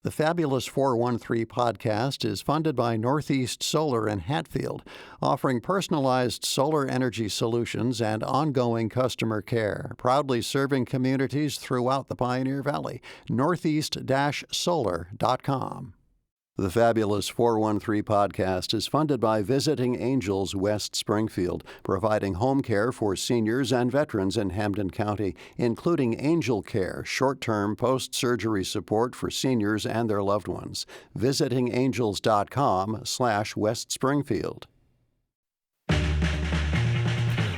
The Fabulous 413 podcast is funded by Northeast Solar in Hatfield, offering personalized solar energy solutions and ongoing customer care, proudly serving communities throughout the Pioneer Valley. Northeast-solar.com. The Fabulous 413 podcast is funded by Visiting Angels West Springfield, providing home care for seniors and veterans in Hampden County, including Angel Care, short-term post-surgery support for seniors and their loved ones. visitingangels.com/West Springfield.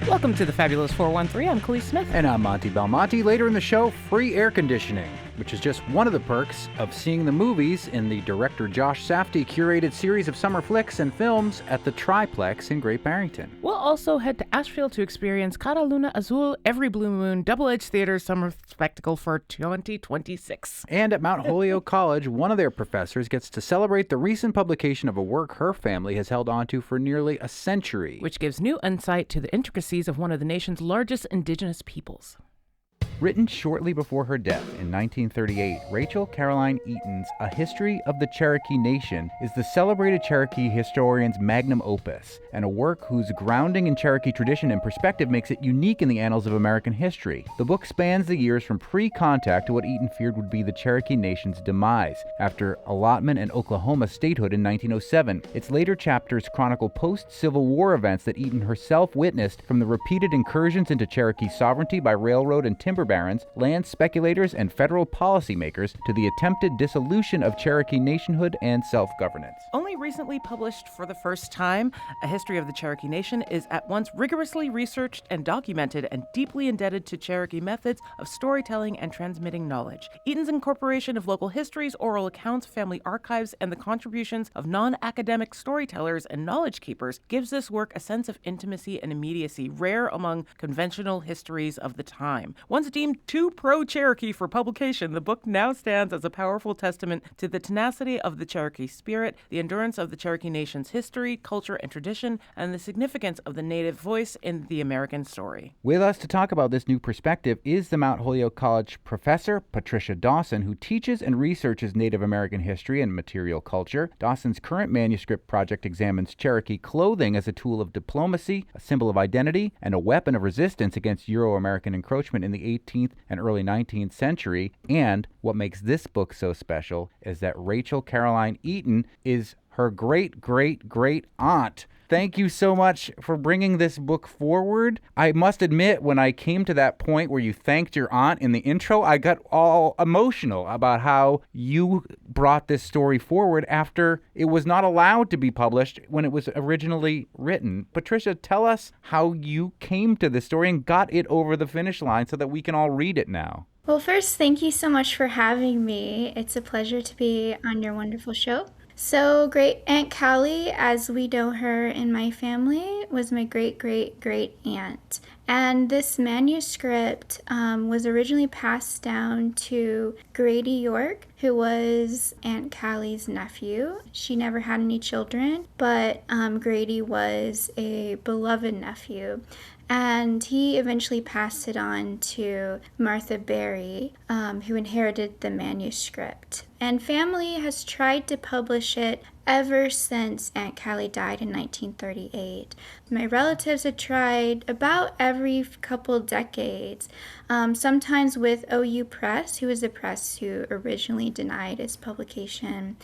Welcome to the Fabulous 413. I'm Khalees Smith. And I'm Monty Belmonte. Later in the show, free air conditioning, which is just one of the perks of seeing the movies in the director Josh Safdie curated series of summer flicks and films at the Triplex in Great Barrington. We'll also head to Asheville to experience Cara Luna Azul Every Blue Moon Double-Edged Theater Summer Spectacle for 2026. And at Mount Holyoke College, one of their professors gets to celebrate the recent publication of a work her family has held onto for nearly a century, which gives new insight to the intricacies of one of the nation's largest indigenous peoples. Written shortly before her death in 1938, Rachel Caroline Eaton's A History of the Cherokee Nation is the celebrated Cherokee historian's magnum opus, and a work whose grounding in Cherokee tradition and perspective makes it unique in the annals of American history. The book spans the years from pre-contact to what Eaton feared would be the Cherokee Nation's demise, after allotment and Oklahoma statehood in 1907. Its later chapters chronicle post-Civil War events that Eaton herself witnessed, from the repeated incursions into Cherokee sovereignty by railroad and timber barons, land speculators, and federal policymakers, to the attempted dissolution of Cherokee nationhood and self-governance. Only recently published for the first time, A History of the Cherokee Nation is at once rigorously researched and documented and deeply indebted to Cherokee methods of storytelling and transmitting knowledge. Eaton's incorporation of local histories, oral accounts, family archives, and the contributions of non-academic storytellers and knowledge keepers gives this work a sense of intimacy and immediacy rare among conventional histories of the time. Once deemed too pro-Cherokee for publication, the book now stands as a powerful testament to the tenacity of the Cherokee spirit, the endurance of the Cherokee Nation's history, culture, and tradition, and the significance of the Native voice in the American story. With us to talk about this new perspective is the Mount Holyoke College professor, Patricia Dawson, who teaches and researches Native American history and material culture. Dawson's current manuscript project examines Cherokee clothing as a tool of diplomacy, a symbol of identity, and a weapon of resistance against Euro-American encroachment in the 18th and early 19th century. And what makes this book so special is that Rachel Caroline Eaton is her great aunt. Thank you so much for bringing this book forward. I must admit, when I came to that point where you thanked your aunt in the intro, I got all emotional about how you brought this story forward after it was not allowed to be published when it was originally written. Patricia, tell us how you came to this story and got it over the finish line so that we can all read it now. Well, first, thank you so much for having me. It's a pleasure to be on your wonderful show. So, Great Aunt Callie, as we know her in my family, was my great aunt. And this manuscript was originally passed down to Grady York, who was Aunt Callie's nephew. She never had any children, but Grady was a beloved nephew. And he eventually passed it on to Martha Berry, who inherited the manuscript. And family has tried to publish it ever since Aunt Callie died in 1938. My relatives have tried about every couple decades, sometimes with OU Press, who was the press who originally denied its publication.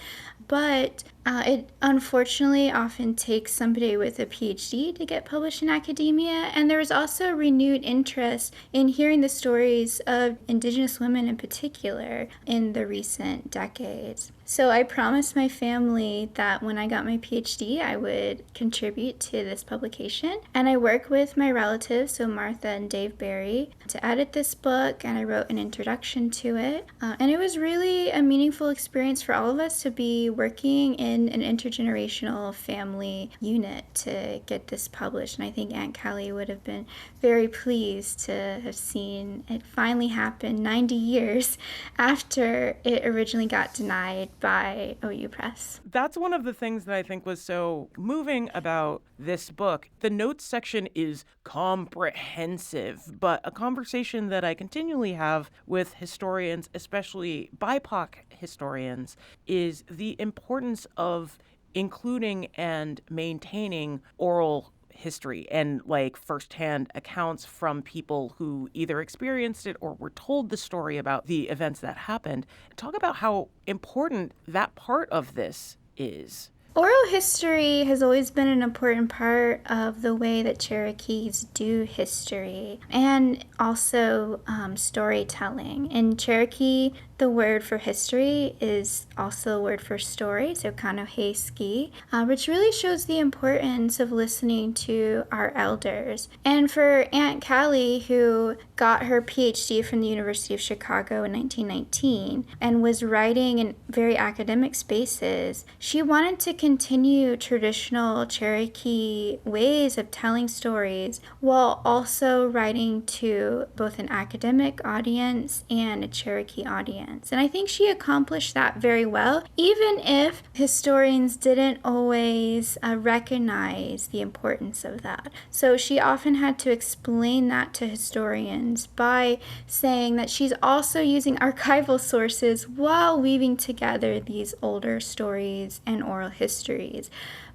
But it unfortunately often takes somebody with a PhD to get published in academia, and there was also renewed interest in hearing the stories of Indigenous women in particular in the recent decades. So I promised my family that when I got my PhD, I would contribute to this publication. And I worked with my relatives, so Martha and Dave Berry, to edit this book, and I wrote an introduction to it. And it was really a meaningful experience for all of us to be working in an intergenerational family unit to get this published. And I think Aunt Callie would have been very pleased to have seen it finally happen 90 years after it originally got denied by OU Press. That's one of the things that I think was so moving about this book. The notes section is comprehensive, but a conversation that I continually have with historians, especially BIPOC historians is the importance of including and maintaining oral history and like firsthand accounts from people who either experienced it or were told the story about the events that happened. Talk about how important that part of this is. Oral history has always been an important part of the way that Cherokees do history and also storytelling. In Cherokee, the word for history is also a word for story, so Kaneoheski, which really shows the importance of listening to our elders. And for Aunt Callie, who got her PhD from the University of Chicago in 1919 and was writing in very academic spaces, she wanted to continue traditional Cherokee ways of telling stories while also writing to both an academic audience and a Cherokee audience. And I think she accomplished that very well, even if historians didn't always recognize the importance of that. So she often had to explain that to historians by saying that she's also using archival sources while weaving together these older stories and oral histories.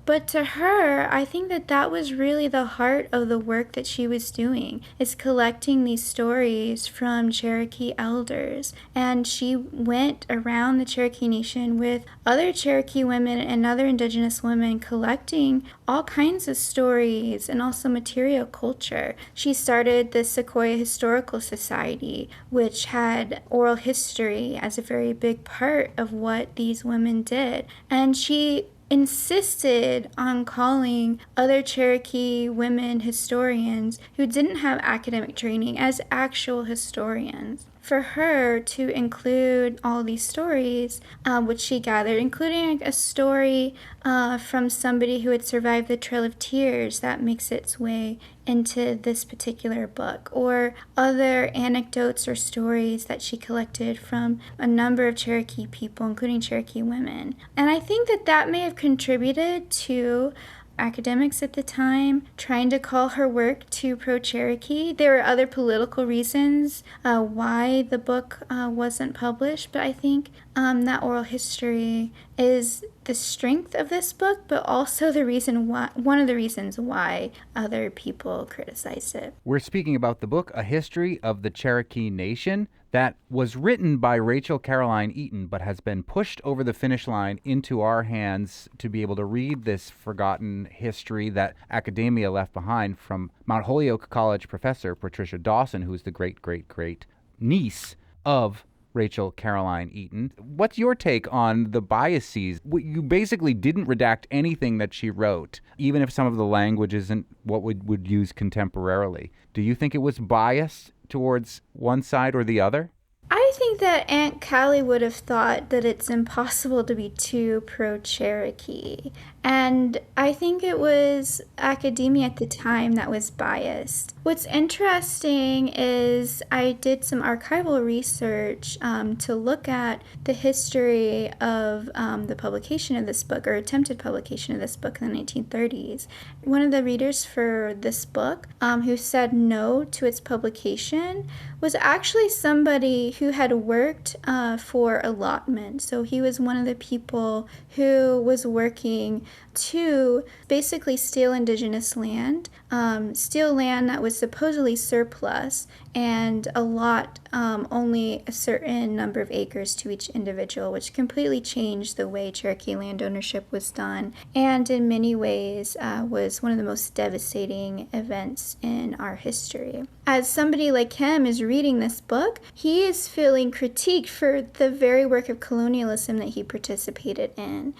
But to her, I think that was really the heart of the work that she was doing, is collecting these stories from Cherokee elders. And she went around the Cherokee Nation with other Cherokee women and other indigenous women collecting all kinds of stories and also material culture. She started the Sequoia Historical Society, which had oral history as a very big part of what these women did. And she insisted on calling other Cherokee women historians who didn't have academic training as actual historians. For her to include all these stories, which she gathered, including a story from somebody who had survived the Trail of Tears that makes its way into this particular book, or other anecdotes or stories that she collected from a number of Cherokee people, including Cherokee women. And I think that may have contributed to academics at the time trying to call her work too pro-Cherokee. There were other political reasons why the book wasn't published, but I think that oral history is the strength of this book, but also the reason why, one of the reasons why other people criticized it. We're speaking about the book, A History of the Cherokee Nation, that was written by Rachel Caroline Eaton, but has been pushed over the finish line into our hands to be able to read this forgotten history that academia left behind from Mount Holyoke College professor Patricia Dawson, who is the great niece of Rachel Caroline Eaton. What's your take on the biases? You basically didn't redact anything that she wrote, even if some of the language isn't what would use contemporarily. Do you think it was biased towards one side or the other? I think that Aunt Callie would have thought that it's impossible to be too pro-Cherokee. And I think it was academia at the time that was biased. What's interesting is I did some archival research to look at the history of the publication of this book, or attempted publication of this book in the 1930s. One of the readers for this book who said no to its publication was actually somebody who had worked for allotment. So he was one of the people who was working to basically steal indigenous land, steal land that was supposedly surplus, and allot only a certain number of acres to each individual, which completely changed the way Cherokee land ownership was done, and in many ways was one of the most devastating events in our history. As somebody like him is reading this book, he is feeling critiqued for the very work of colonialism that he participated in.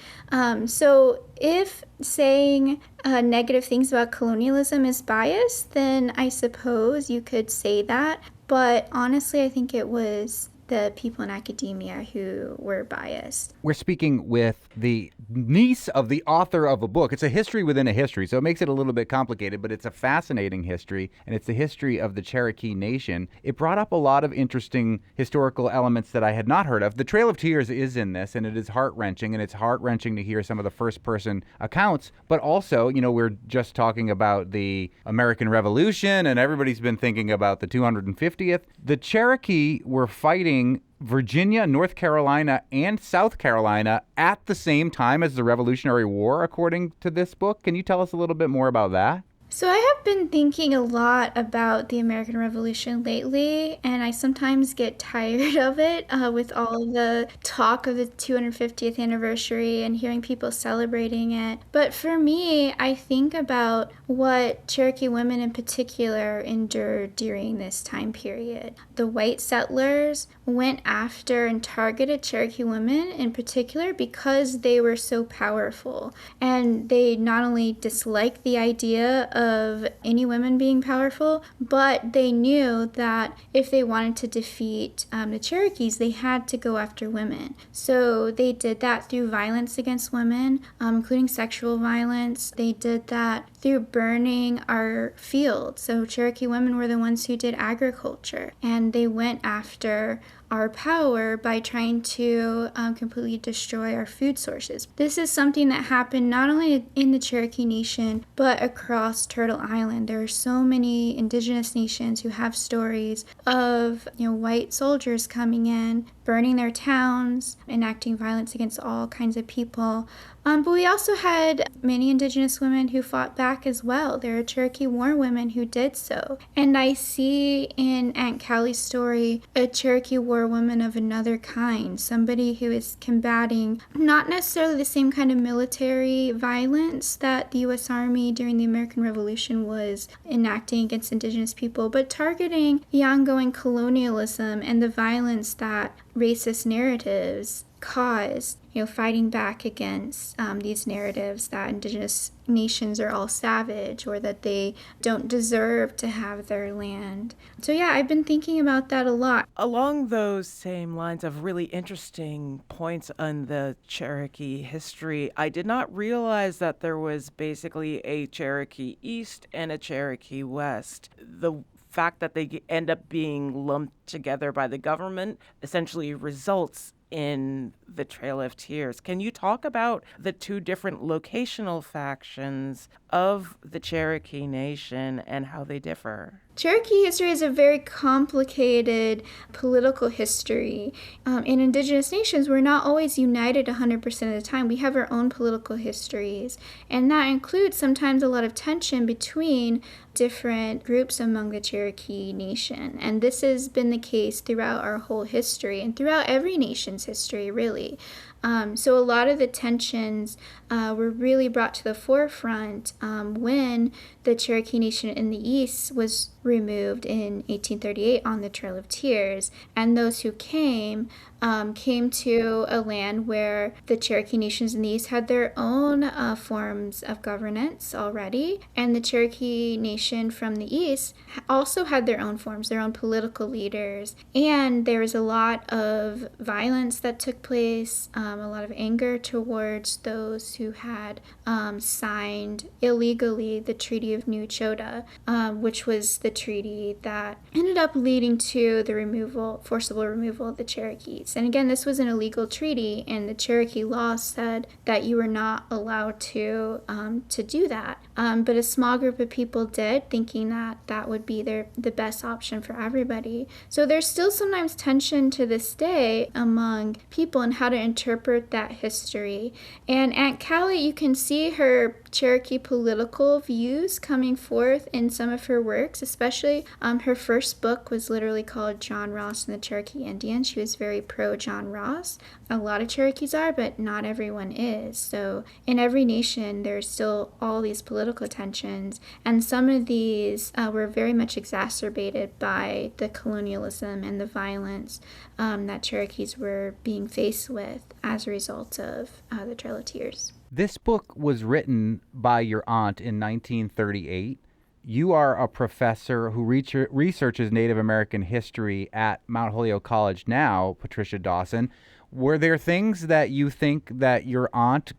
So if saying negative things about colonialism is biased, then I suppose you could say that. But honestly, I think it was the people in academia who were biased. We're speaking with the niece of the author of a book. It's a history within a history, so it makes it a little bit complicated, but it's a fascinating history, and it's the history of the Cherokee Nation. It brought up a lot of interesting historical elements that I had not heard of. The Trail of Tears is in this, and it is heart-wrenching, and it's heart-wrenching to hear some of the first-person accounts, but also, you know, we're just talking about the American Revolution, and everybody's been thinking about the 250th. The Cherokee were fighting taking Virginia, North Carolina, and South Carolina at the same time as the Revolutionary War, according to this book. Can you tell us a little bit more about that? So I have been thinking a lot about the American Revolution lately, and I sometimes get tired of it with all of the talk of the 250th anniversary and hearing people celebrating it. But for me, I think about what Cherokee women in particular endured during this time period. The white settlers went after and targeted Cherokee women in particular because they were so powerful. And they not only disliked the idea of any women being powerful, but they knew that if they wanted to defeat the Cherokees, they had to go after women. So they did that through violence against women, including sexual violence. They did that through burning our fields. So Cherokee women were the ones who did agriculture, and they went after our power by trying to completely destroy our food sources. This is something that happened not only in the Cherokee Nation, but across Turtle Island. There are so many indigenous nations who have stories of white soldiers coming in, burning their towns, enacting violence against all kinds of people. But we also had many indigenous women who fought back as well. There are Cherokee War women who did so. And I see in Aunt Callie's story a Cherokee War woman of another kind, somebody who is combating not necessarily the same kind of military violence that the U.S. Army during the American Revolution was enacting against indigenous people, but targeting the ongoing colonialism and the violence that racist narratives caused, fighting back against these narratives that indigenous nations are all savage or that they don't deserve to have their land. So yeah, I've been thinking about that a lot. Along those same lines of really interesting points on the Cherokee history, I did not realize that there was basically a Cherokee East and a Cherokee West. The fact that they end up being lumped together by the government essentially results in the Trail of Tears. Can you talk about the two different locational factions of the Cherokee Nation and how they differ? Cherokee history is a very complicated political history. In indigenous nations, we're not always united 100% of the time. We have our own political histories, and that includes sometimes a lot of tension between different groups among the Cherokee Nation. And this has been the case throughout our whole history and throughout every nation's history, really. So a lot of the tensions were really brought to the forefront when the Cherokee Nation in the East was removed in 1838 on the Trail of Tears, and those who came to a land where the Cherokee Nations in the East had their own forms of governance already, and the Cherokee Nation from the East also had their own forms, their own political leaders, and there was a lot of violence that took place, a lot of anger towards those who had signed illegally the Treaty of New Echota, which was the treaty that ended up leading to the forcible removal of the Cherokees. And again, this was an illegal treaty, and the Cherokee law said that you were not allowed to do that. But a small group of people did, thinking that that would be the best option for everybody. So there's still sometimes tension to this day among people and how to interpret that history. And Aunt Callie, you can see her Cherokee political views coming forth in some of her works, especially her first book was literally called John Ross and the Cherokee Indians. She was very pro John Ross. A lot of Cherokees are, but not everyone is. So in every nation, there's still all these political tensions, and some of these were very much exacerbated by the colonialism and the violence that Cherokees were being faced with as a result of the Trail of Tears. This book was written by your aunt in 1938. You are a professor who researches Native American history at Mount Holyoke College now, Patricia Dawson. Were there things that you think that your aunt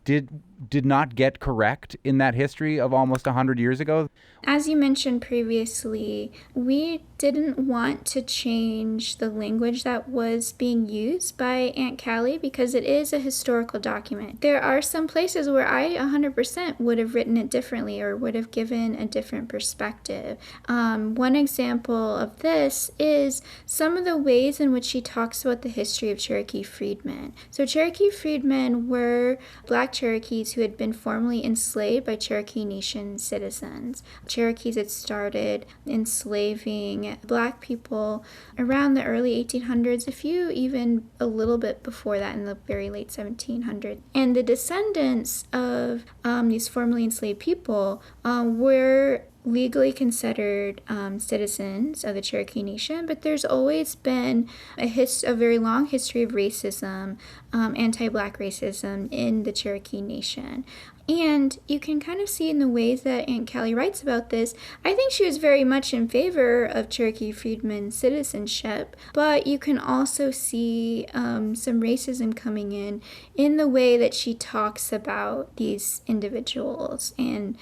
did did not get correct in that history of almost 100 years ago? As you mentioned previously, we didn't want to change the language that was being used by Aunt Callie because it is a historical document. There are some places where I 100% would have written it differently or would have given a different perspective. One example of this is some of the ways in which she talks about the history of Cherokee freedmen. So Cherokee freedmen were Black Cherokees who had been formerly enslaved by Cherokee Nation citizens. Cherokees had started enslaving Black people around the early 1800s, a few even a little bit before that in the very late 1700s. And the descendants of these formerly enslaved people were legally considered citizens of the Cherokee Nation, but there's always been a very long history of racism, anti-Black racism in the Cherokee Nation. And you can kind of see in the ways that Aunt Callie writes about this, I think she was very much in favor of Cherokee freedmen citizenship, but you can also see some racism coming in the way that she talks about these individuals and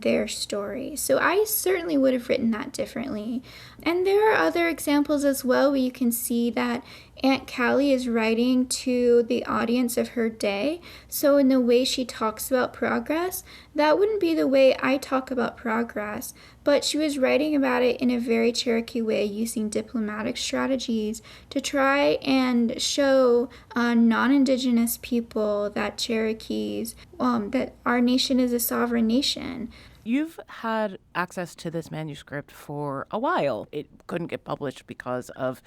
their stories. So I certainly would have written that differently. And there are other examples as well where you can see that Aunt Callie is writing to the audience of her day. So in the way she talks about progress, that wouldn't be the way I talk about progress, but she was writing about it in a very Cherokee way, using diplomatic strategies to try and show non-Indigenous people that Cherokees, that our nation is a sovereign nation. You've had access to this manuscript for a while. It couldn't get published because of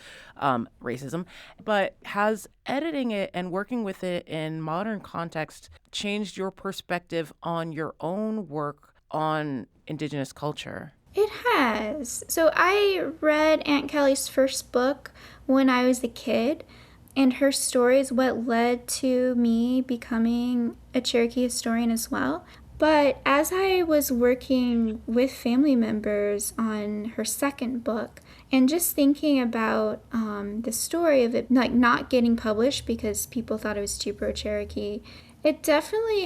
racism, but has editing it and working with it in modern context changed your perspective on your own work on Indigenous culture? It has. So I read Aunt Callie's first book when I was a kid, and her story is what led to me becoming a Cherokee historian as well. But as I was working with family members on her second book and just thinking about the story of it not getting published because people thought it was too pro-Cherokee, it definitely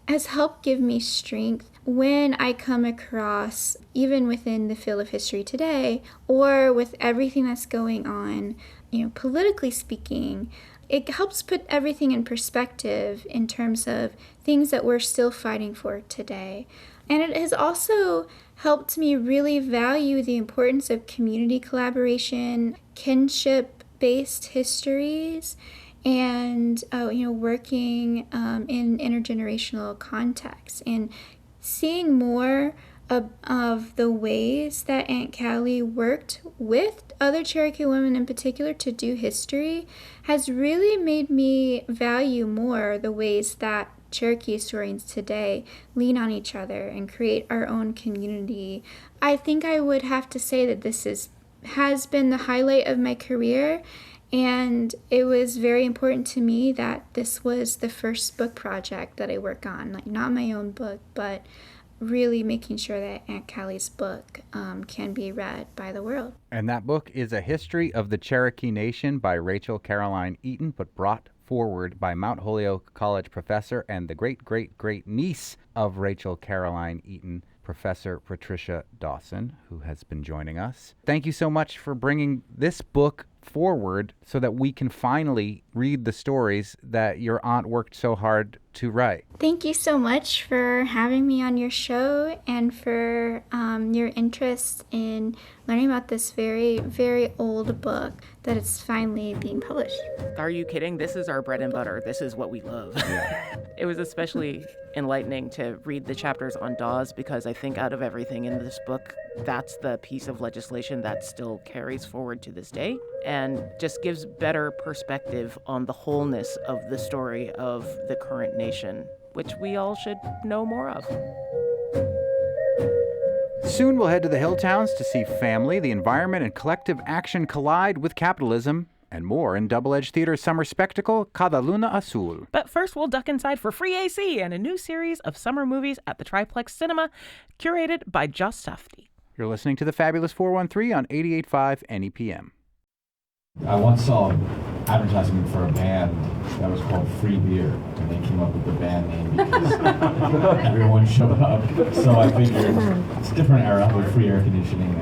has helped give me strength when I come across, even within the field of history today, or with everything that's going on, politically speaking. It helps put everything in perspective in terms of things that we're still fighting for today. And it has also helped me really value the importance of community collaboration, kinship-based histories, and working in intergenerational contexts, and seeing more of the ways that Aunt Callie worked with other Cherokee women in particular to do history has really made me value more the ways that Cherokee historians today lean on each other and create our own community. I think I would have to say that this has been the highlight of my career, and it was very important to me that this was the first book project that I work on, not my own book, but really making sure that Aunt Callie's book can be read by the world. And that book is A History of the Cherokee Nation by Rachel Caroline Eaton, but brought forward by Mount Holyoke College professor and the great-great-great-niece of Rachel Caroline Eaton, Professor Patricia Dawson, who has been joining us. Thank you so much for bringing this book forward so that we can finally read the stories that your aunt worked so hard to write. Thank you so much for having me on your show and for your interest in learning about this very, very old book that it's finally being published. Are you kidding? This is our bread and butter. This is what we love. Yeah. It was especially enlightening to read the chapters on Dawes because I think out of everything in this book, that's the piece of legislation that still carries forward to this day and just gives better perspective on the wholeness of the story of the current nation, which we all should know more of. Soon we'll head to the Hilltowns to see family, the environment, and collective action collide with capitalism, and more in Double Edge Theater's summer spectacle, Cada Luna Azul. But first, we'll duck inside for free AC and a new series of summer movies at the Triplex Cinema, curated by Joss Safdie. You're listening to the Fabulous 413 on 88.5 NEPM. I once saw advertisement for a band that was called Free Beer, and they came up with the band name because everyone showed up. So I figured it's a different era with free air conditioning.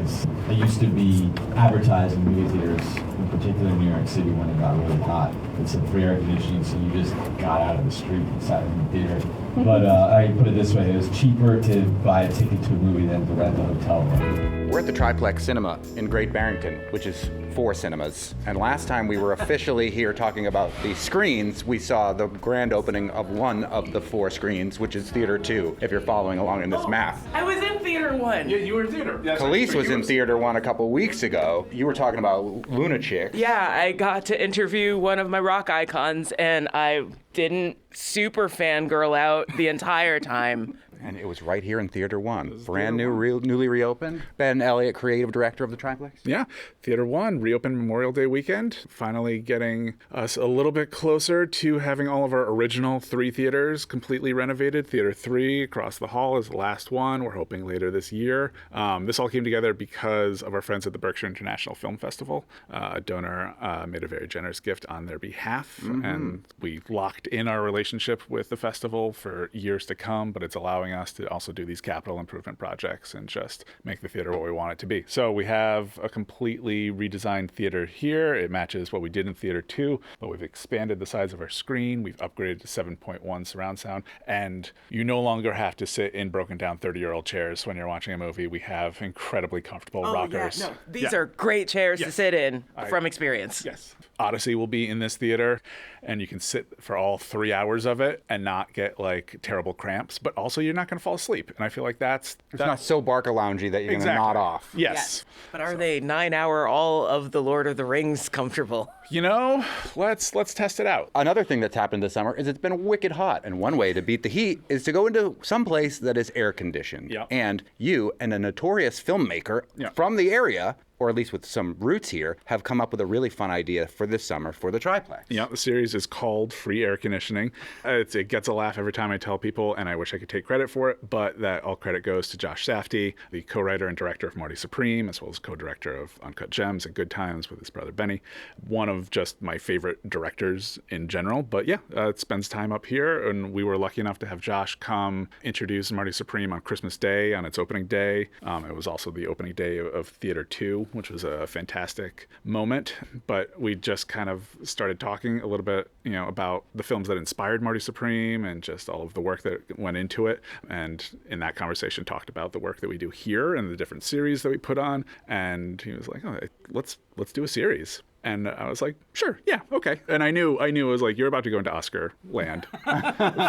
It used to be advertised in movie theaters, in particular in New York City when it got really hot. It's a free air conditioning, so you just got out of the street and sat in the theater. But I put it this way, it was cheaper to buy a ticket to a movie than to rent a hotel room. We're at the Triplex Cinema in Great Barrington, which is 4 cinemas. And last time we were officially here talking about the screens, we saw the grand opening of one of the 4 screens, which is Theater 2, if you're following along in this map. I was in Theater 1. Yeah, you were in theater. Khalees was in Theater 1 a couple weeks ago. You were talking about Luna Chick. Yeah, I got to interview one of my rock icons, and I didn't super fangirl out the entire time. And it was right here in Theater 1. Brand new, newly reopened. Ben Elliott, creative director of the Triplex. Yeah, Theater 1 reopened Memorial Day weekend, finally getting us a little bit closer to having all of our original 3 theaters completely renovated. Theater 3 across the hall is the last one. We're hoping later this year. This all came together because of our friends at the Berkshire International Film Festival. A donor made a very generous gift on their behalf, and we locked in our relationship with the festival for years to come, but it's allowing us to also do these capital improvement projects and just make the theater what we want it to be. So we have a completely redesigned theater here. It matches what we did in Theater 2, but we've expanded the size of our screen. We've upgraded to 7.1 surround sound, and you no longer have to sit in broken down 30-year-old chairs when you're watching a movie. We have incredibly comfortable rockers. Yeah, no, these are great chairs to sit in from experience. Yes. Odyssey will be in this theater, and you can sit for all 3 hours of it and not get like terrible cramps, but also you're not going to fall asleep. And I feel like that's not so Barca loungy that you're going to nod off. Yes. But are they 9-hour all of the Lord of the Rings comfortable? You know, let's test it out. Another thing that's happened this summer is it's been wicked hot, and one way to beat the heat is to go into some place that is air conditioned. Yep. And you and a notorious filmmaker from the area, or at least with some roots here, have come up with a really fun idea for this summer for the Triplex. Yeah, the series is called Free Air Conditioning. It gets a laugh every time I tell people, and I wish I could take credit for it, but that all credit goes to Josh Safdie, the co-writer and director of Marty Supreme, as well as co-director of Uncut Gems and Good Times with his brother Benny. One of just my favorite directors in general, but yeah, it spends time up here, and we were lucky enough to have Josh come introduce Marty Supreme on Christmas Day, on its opening day. It was also the opening day of Theater 2, which was a fantastic moment, but we just kind of started talking a little bit, about the films that inspired Marty Supreme and just all of the work that went into it. And in that conversation talked about the work that we do here and the different series that we put on. And he was like, oh, let's do a series. And I was like, sure, yeah, okay. And I knew it was like, you're about to go into Oscar land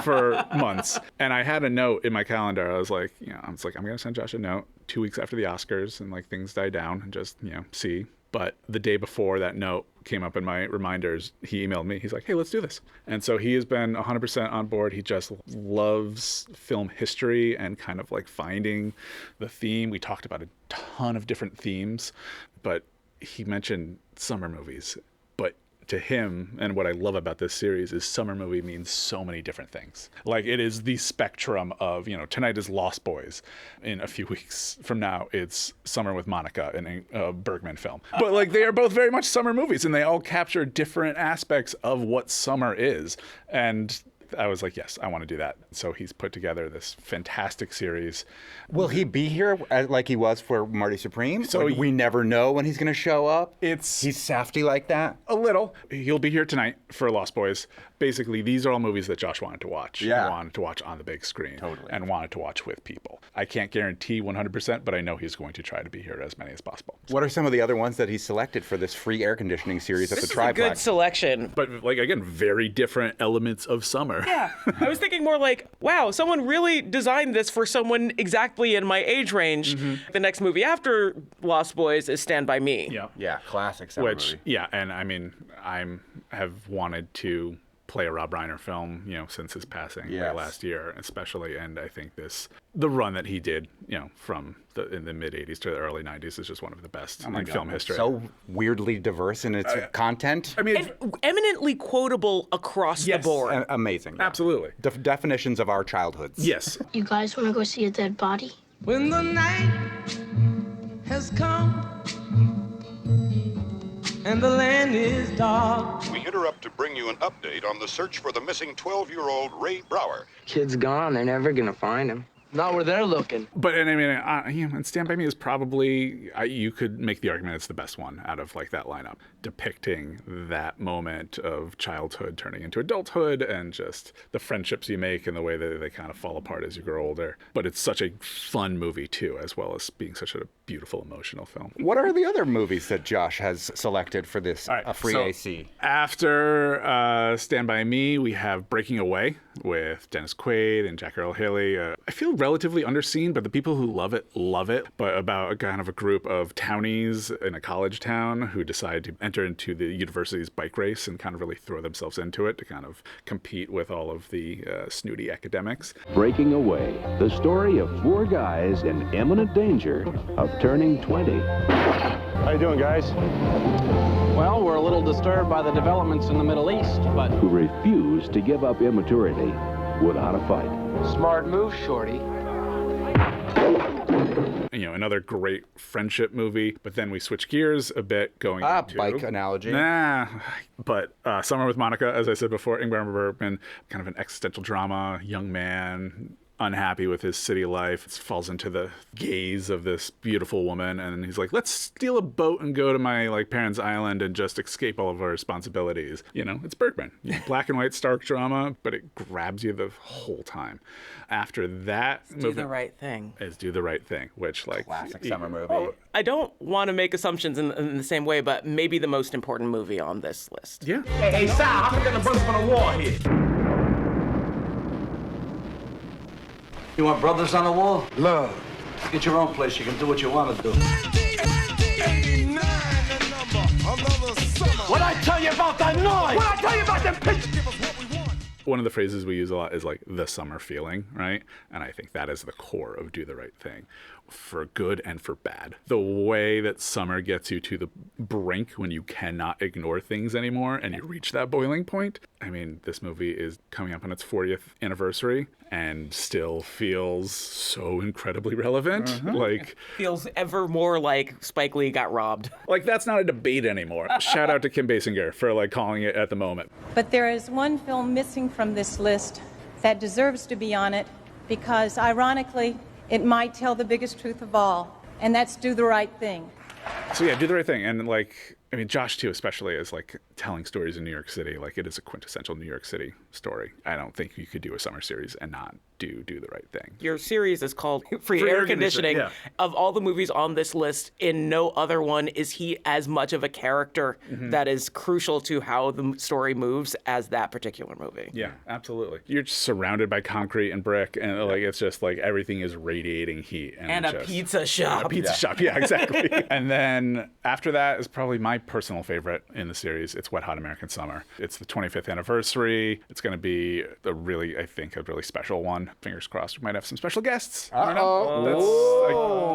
for months. And I had a note in my calendar. I was like, I'm going to send Josh a note 2 weeks after the Oscars and like things die down and just, see. But the day before that note came up in my reminders, he emailed me. He's like, hey, let's do this. And so he has been 100% on board. He just loves film history and kind of like finding the theme. We talked about a ton of different themes, but he mentioned summer movies. But to him, and what I love about this series is summer movie means so many different things. Like it is the spectrum of, tonight is Lost Boys. In a few weeks from now, it's Summer with Monica, a Bergman film. But like they are both very much summer movies, and they all capture different aspects of what summer is. And I was like, yes, I want to do that. So he's put together this fantastic series. Will he be here like he was for Marty Supreme? So we never know when he's going to show up? He's Safdie like that? A little. He'll be here tonight for Lost Boys. Basically, these are all movies that Josh wanted to watch. Yeah. He wanted to watch on the big screen. Totally. And wanted to watch with people. I can't guarantee 100%, but I know he's going to try to be here as many as possible. What are some of the other ones that he selected for this free air conditioning series at the Triplex? This is a good selection. But like, again, very different elements of summer. Yeah. I was thinking more like, wow, someone really designed this for someone exactly in my age range. Mm-hmm. The next movie after Lost Boys is Stand By Me. Yeah. Yeah, classic summer movie. Yeah, and I mean, I have wanted to play a Rob Reiner film, since his passing late last year, especially. And I think the run that he did, from in the mid 80s to the early 90s is just one of the best in film history. So weirdly diverse in its content. I mean, and eminently quotable across the board. Amazing. Yeah. Absolutely. Definitions of our childhoods. Yes. You guys want to go see a dead body? When the night has come and the land is dark. We interrupt to bring you an update on the search for the missing 12-year-old Ray Brower. Kid's gone. They're never gonna find him. Not where they're looking. But and I mean, and Stand By Me is probably you could make the argument it's the best one out of like that lineup, depicting that moment of childhood turning into adulthood and just the friendships you make and the way that they kind of fall apart as you grow older. But it's such a fun movie too, as well as being such a beautiful emotional film. What are the other movies that Josh has selected for this free AC? After Stand By Me, we have Breaking Away with Dennis Quaid and Jack Earl Haley. I feel relatively underseen, but the people who love it, but about a kind of a group of townies in a college town who decide to enter into the university's bike race and kind of really throw themselves into it to kind of compete with all of the snooty academics. Breaking Away, the story of 4 guys in imminent danger of turning 20. How you doing, guys? Well, we're a little disturbed by the developments in the Middle East, but... Who refuse to give up immaturity without a fight. Smart move, Shorty. You know, another great friendship movie, but then we switch gears a bit going into... bike analogy. But Summer with Monica, as I said before, Ingmar Bergman, kind of an existential drama, young man, unhappy with his city life, falls into the gaze of this beautiful woman, and he's like, let's steal a boat and go to my like parents' island and just escape all of our responsibilities. You know, it's Bergman. Black and white stark drama, but it grabs you the whole time. After that, Do the Right Thing. Is Do the Right Thing, which like classic summer movie. Well, I don't want to make assumptions in the same way, but maybe the most important movie on this list. Yeah. Hey, Sal, how we gonna brothers on the wall here? You want brothers on the wall? Love. Get your own place. You can do what you want to do. What I tell you about that noise? What I tell you about them pictures? One of the phrases we use a lot is like the summer feeling, right? And I think that is the core of Do the Right Thing, for good and for bad. The way that summer gets you to the brink when you cannot ignore things anymore and you reach that boiling point. I mean, this movie is coming up on its 40th anniversary and still feels so incredibly relevant. Like, feels ever more like Spike Lee got robbed. Like, that's not a debate anymore. Shout out to Kim Basinger for like calling it at the moment. But there is one film missing from this list that deserves to be on it because, ironically, it might tell the biggest truth of all, and that's Do the Right Thing. So yeah, Do the Right Thing. And like, I mean, Josh too, especially, is like telling stories in New York City. Like, it is a quintessential New York City story. I don't think you could do a summer series and not do the Right Thing. Your series is called Free Air Conditioning. Yeah. Of all the movies on this list, in no other one is he as much of a character that is crucial to how the story moves as that particular movie. Yeah, absolutely. You're just surrounded by concrete and brick, and like it's just like everything is radiating heat. And a pizza shop. A pizza shop, yeah, exactly. And then after that is probably my personal favorite in the series. It's Wet Hot American Summer. It's the 25th anniversary. It's going to be a really special one. Fingers crossed we might have some special guests. I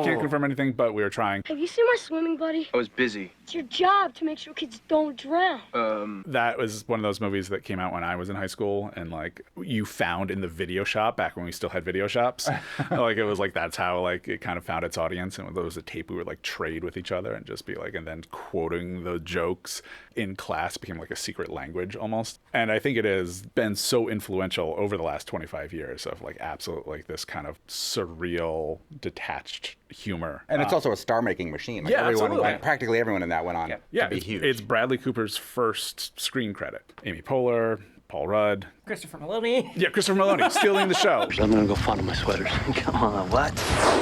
can't confirm anything, but we were trying. Have you seen my swimming buddy? I was busy. It's your job to make sure kids don't drown. That was one of those movies that came out when I was in high school, and like you found in the video shop back when we still had video shops. Like it was like that's how like it kind of found its audience, and there was a tape we would like trade with each other and just be like, and then quoting the jokes in class became like a secret language almost. And I think it has been so influential over the last 25 years of like absolute like this kind of surreal, detached humor. And it's also a star-making machine. Like practically everyone in that went on to be huge. It's Bradley Cooper's first screen credit. Amy Poehler, Paul Rudd. Christopher Maloney. Yeah, Christopher Maloney, stealing the show. I'm gonna go fondle my sweaters. Come on, what?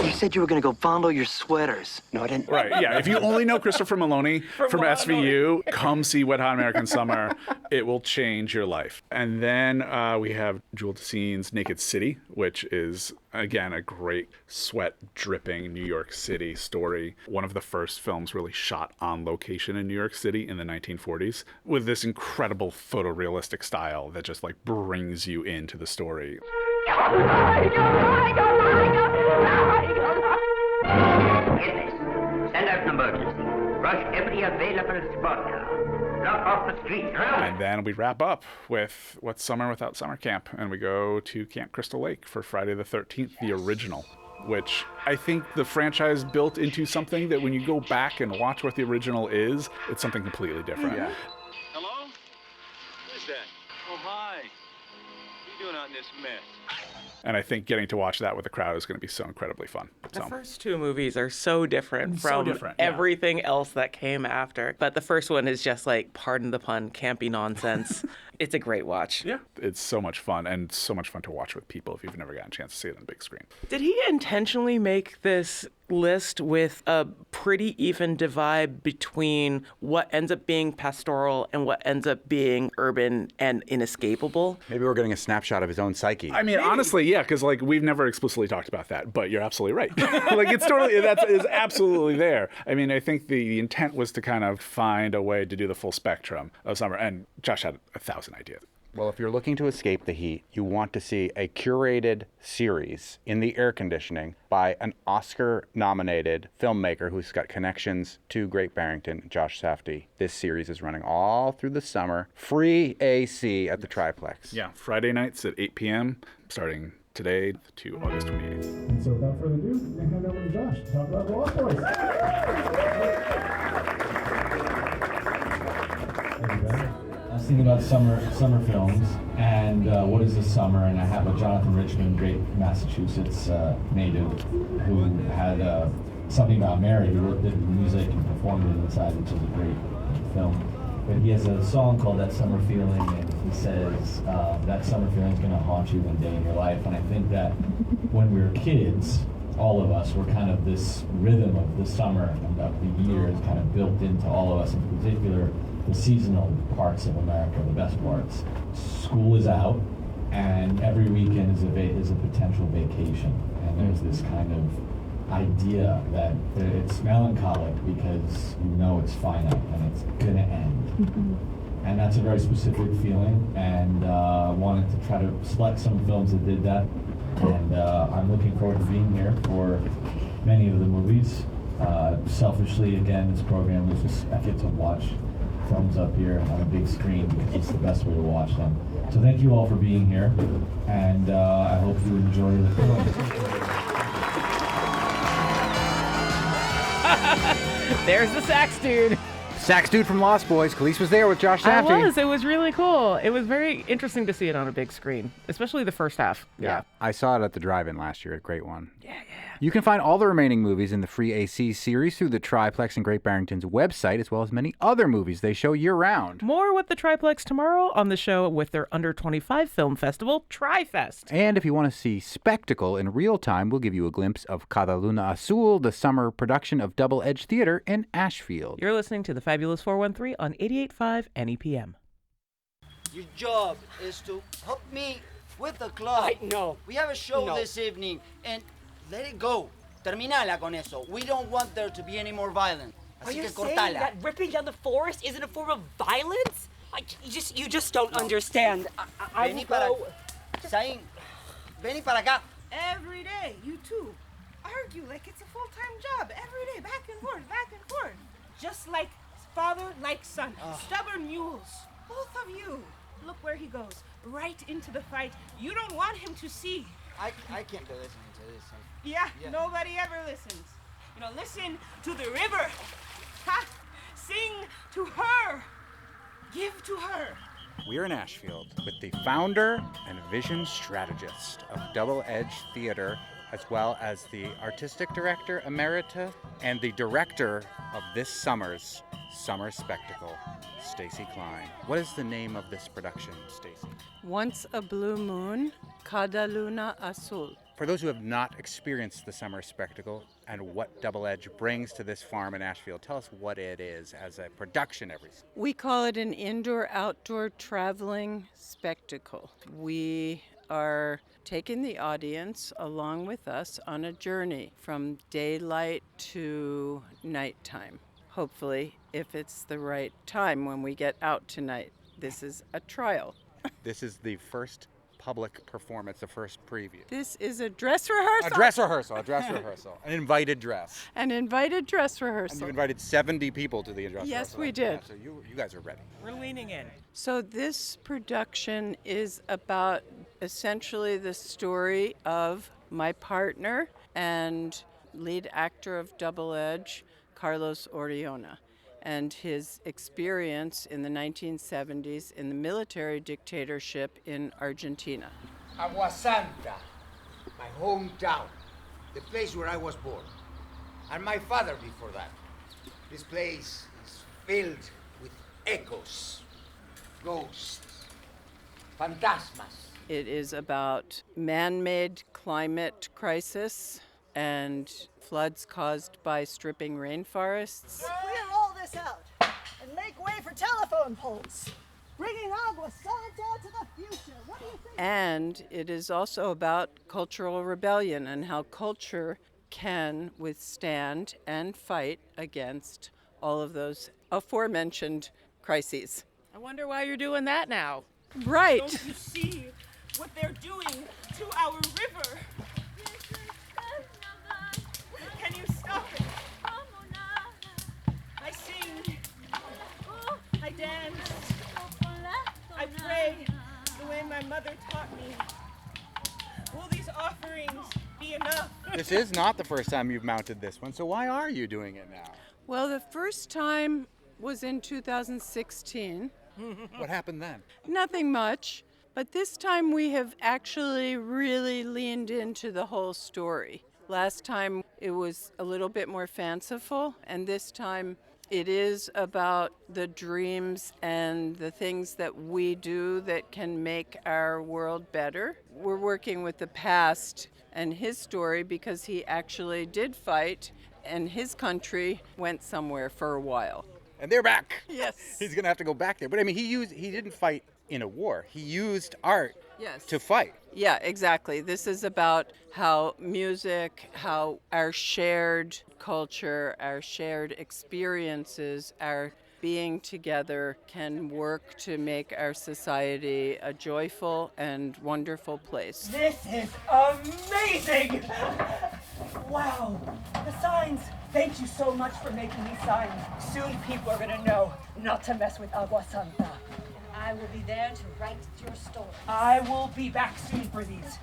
You said you were gonna go fondle your sweaters. No, I didn't. Right, yeah. If you only know Christopher Maloney from SVU, come see Wet Hot American Summer. It will change your life. And then we have Jewel Decene's Naked City, which is, again, a great sweat-dripping New York City story. One of the first films really shot on location in New York City in the 1940s with this incredible photorealistic style that just like brings you into the story. Send out an emergency. Rush every available spot car. Block off the street. And then we wrap up with What's Summer Without Summer Camp, and we go to Camp Crystal Lake for Friday the 13th, the original. which I think the franchise built into something that when you go back and watch what the original is, it's something completely different. Yeah. Hello? Who's that? Oh, hi. What are you doing out in this mess? And I think getting to watch that with the crowd is going to be so incredibly fun. The first two movies are so different from everything else that came after. But the first one is just like, pardon the pun, campy nonsense. It's a great watch. Yeah. It's so much fun, and so much fun to watch with people if you've never gotten a chance to see it on the big screen. Did he intentionally make this list with a pretty even divide between what ends up being pastoral and what ends up being urban and inescapable? Maybe we're getting a snapshot of his own psyche. I mean, honestly, yeah, because like we've never explicitly talked about that, but you're absolutely right. Like it's totally, that is absolutely there. I mean, I think the intent was to kind of find a way to do the full spectrum of summer, and Josh had 1,000 ideas. Well, if you're looking to escape the heat, you want to see a curated series in the air conditioning by an Oscar-nominated filmmaker who's got connections to Great Barrington, Josh Safdie. This series is running all through the summer. Free AC at the Triplex. Yeah, Friday nights at 8 p.m., starting today to August 28th. And so without further ado, I'm going to hand over to Josh to talk about The Lost Boys. I was thinking about summer films and what is a summer, and I have a Jonathan Richman, great Massachusetts native, who had something about Mary. He wrote the music and performed it inside, which is a great film. But he has a song called That Summer Feeling, and he says that summer feeling is going to haunt you one day in your life. And I think that when we were kids, all of us were kind of this rhythm of the summer and of the year is kind of built into all of us, in particular the seasonal parts of America, the best parts. School is out, and every weekend is a potential vacation. And there's this kind of idea that it's melancholic because you know it's finite and it's gonna end. And that's a very specific feeling, and wanted to try to select some films that did that. And I'm looking forward to being here for many of the movies. Selfishly, again, this program is just, I get to watch films up here on a big screen because it's the best way to watch them. So thank you all for being here, and I hope you enjoy the film. There's the sax dude. Sax dude from Lost Boys. Khalees was there with Josh Safdie. It was really cool. It was very interesting to see it on a big screen, especially the first half. Yeah. I saw it at the drive-in last year. A great one. Yeah. You can find all the remaining movies in the free AC series through the Triplex and Great Barrington's website, as well as many other movies they show year-round. More with the Triplex tomorrow on the show with their Under 25 film festival, TriFest. And if you want to see spectacle in real time, we'll give you a glimpse of Cada Luna Azul, the summer production of Double Edge Theater in Ashfield. You're listening to the Fabulous 413 on 88.5 NEPM. Your job is to help me with the club. I know. We have a show this evening, and let it go. Terminala con eso. We don't want there to be any more violence. Are you saying that ripping down the forest isn't a form of violence? You just don't understand. Vení para Zain, vení para acá. Every day, you two argue like it's a full-time job. Every day, back and forth, back and forth. Just like father, like son. Stubborn mules. Both of you. Look where he goes. Right into the fight. You don't want him to see. I can't be listening to this. Yeah, nobody ever listens. You know, listen to the river. Ha! Sing to her. Give to her. We're in Ashfield with the founder and vision strategist of Double Edge Theater, as well as the artistic director emerita and the director of this summer's summer spectacle, Stacy Klein. What is the name of this production, Stacy? Once a Blue Moon, Cada Luna Azul. For those who have not experienced the summer spectacle and what Double Edge brings to this farm in Ashfield, tell us what it is as a production every season. We call it an indoor-outdoor traveling spectacle. We are taking the audience along with us on a journey from daylight to nighttime. Hopefully, if it's the right time when we get out tonight. This is a trial. This is the first public performance, the first preview. This is a dress rehearsal. A dress rehearsal. An invited dress. An invited dress rehearsal. And you invited 70 people to the dress rehearsal. Yes, we did. So you guys are ready. We're leaning in. So this production is about essentially the story of my partner and lead actor of Double Edge, Carlos Oriona, and his experience in the 1970s in the military dictatorship in Argentina. Agua Santa, my hometown, the place where I was born, and my father before that. This place is filled with echoes, ghosts, fantasmas. It is about man-made climate crisis and floods caused by stripping rainforests. Clear all this out and make way for telephone poles. Bringing Agua Santa to the future. What do you think? And it is also about cultural rebellion and how culture can withstand and fight against all of those aforementioned crises. I wonder why you're doing that now. Right. Don't you see what they're doing to our river? Can you stop it? I sing. I dance. I pray the way my mother taught me. Will these offerings be enough? This is not the first time you've mounted this one, so why are you doing it now? Well, the first time was in 2016. What happened then? Nothing much, but this time we have actually really leaned into the whole story. Last time it was a little bit more fanciful, and this time it is about the dreams and the things that we do that can make our world better. We're working with the past and his story because he actually did fight and his country went somewhere for a while. And they're back. Yes. He's going to have to go back there. But I mean, he didn't fight in a war. He used art to fight. Yeah, exactly. This is about how music, how our shared culture, our shared experiences, our being together can work to make our society a joyful and wonderful place. This is amazing! Wow, the signs. Thank you so much for making these signs. Soon people are gonna know not to mess with Agua Santa. I will be there to write your story. I will be back soon for these.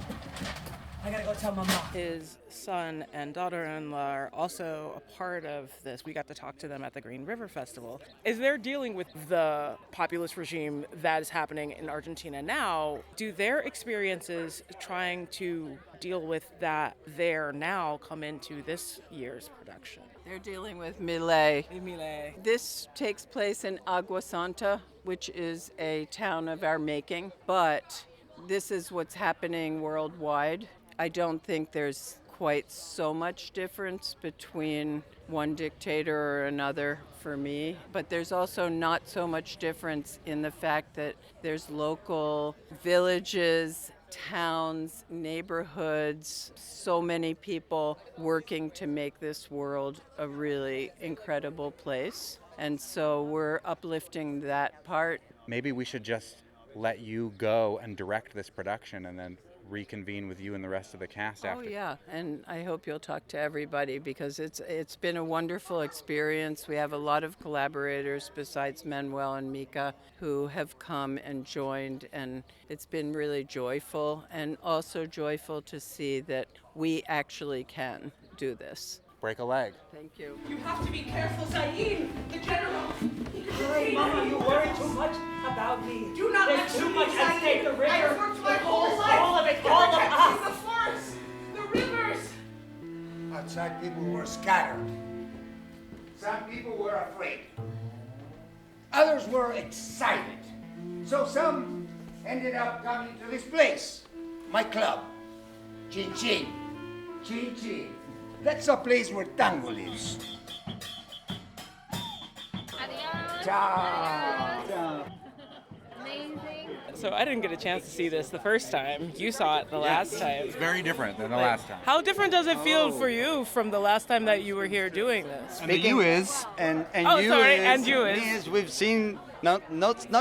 I gotta go tell Mama. His son and daughter-in-law are also a part of this. We got to talk to them at the Green River Festival. As they're dealing with the populist regime that is happening in Argentina now, do their experiences trying to deal with that there now come into this year's production? They're dealing with Milei. This takes place in Agua Santa, which is a town of our making, but this is what's happening worldwide. I don't think there's quite so much difference between one dictator or another for me, but there's also not so much difference in the fact that there's local villages, towns, neighborhoods, so many people working to make this world a really incredible place. And so we're uplifting that part. Maybe we should just let you go and direct this production and then reconvene with you and the rest of the cast after. Oh yeah, and I hope you'll talk to everybody because it's been a wonderful experience. We have a lot of collaborators besides Manuel and Mika who have come and joined, and it's been really joyful, and also joyful to see that we actually can do this. Break a leg. Thank you. You have to be careful, Saeed, the general. Hey, Mama, you worry too much about me. Do not There's too much at stake. The river, I've worked my the whole coast, life all of it, all of us. The forests, the rivers. Outside people were scattered. Some people were afraid. Others were excited. So some ended up coming to this place, my club, Chin Chin. Chin Chin. That's a place where tango lives. Ciao. Amazing. So I didn't get a chance to see this the first time. You saw it the last time. It's very different than the last time. How different does it feel for you from the last time that you were here doing this? And you is, and Oh, you sorry, is, and you is. me is, we've seen not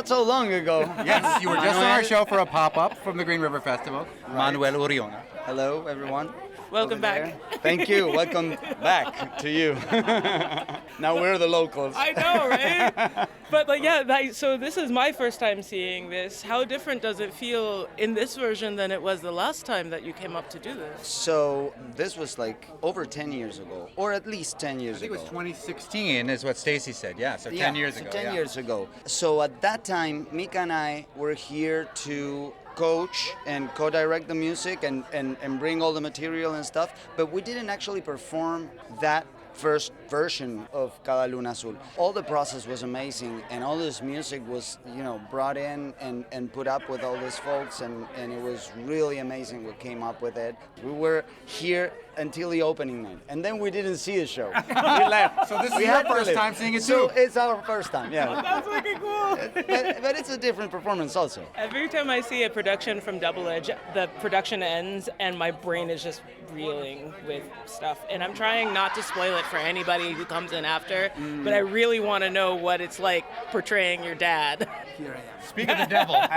so long ago. Yes, you were just on our show for a pop-up from the Green River Festival. Manuel Oriona. Hello, everyone. Welcome over back. there. Thank you. Welcome back to you. Now we're the locals. I know, right? But like, yeah, so this is my first time seeing this. How different does it feel in this version than it was the last time that you came up to do this? So this was like over 10 years ago, or at least 10 years ago. I think it was 2016 is what Stacy said. Yeah, so 10 years ago. 10 years ago. So at that time, Mika and I were here to coach and co-direct the music and bring all the material and stuff, but we didn't actually perform that first version of Cada Luna Azul. All the process was amazing, and all this music was, brought in and put up with all these folks, and it was really amazing what came up with it. We were here until the opening night, and then we didn't see the show. We left. So this is your first time seeing it too? So it's our first time, yeah. That's fucking cool. But it's a different performance also. Every time I see a production from Double Edge, the production ends and my brain is just reeling with stuff. And I'm trying not to spoil it for anybody who comes in after, but I really want to know what it's like portraying your dad. Here I am. Speak of the devil. Okay,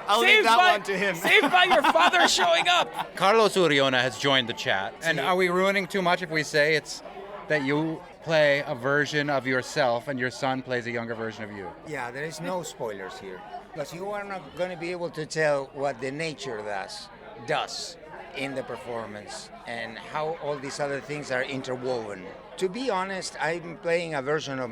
I'll leave that one to him. Saved by your father showing up. Carlos Uriona has joined the chat. And are we ruining too much if we say it's that you play a version of yourself and your son plays a younger version of you? Yeah, there is no spoilers here. Because you are not going to be able to tell what the nature does in the performance and how all these other things are interwoven. To be honest, I'm playing a version of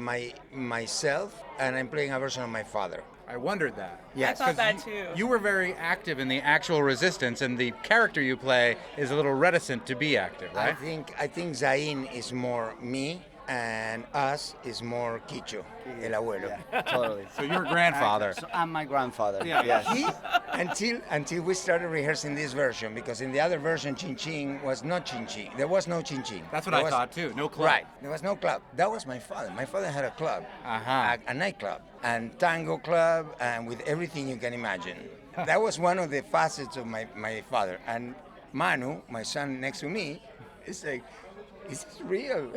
myself and I'm playing a version of my father. I wondered that. Yes. I thought that too. You were very active in the actual resistance, and the character you play is a little reticent to be active, right? I think Zain is more me, and us is more Quicho, el abuelo. Yeah, totally. So your grandfather. So I'm my grandfather. Yeah. Yes. Until we started rehearsing this version, because in the other version, Chin Chin was not Chin Chin. There was no Chin Chin. That's what I thought too. No club. Right. There was no club. That was my father. My father had a club, a nightclub, and tango club, and with everything you can imagine. That was one of the facets of my father. And Manu, my son next to me, is like, is this real?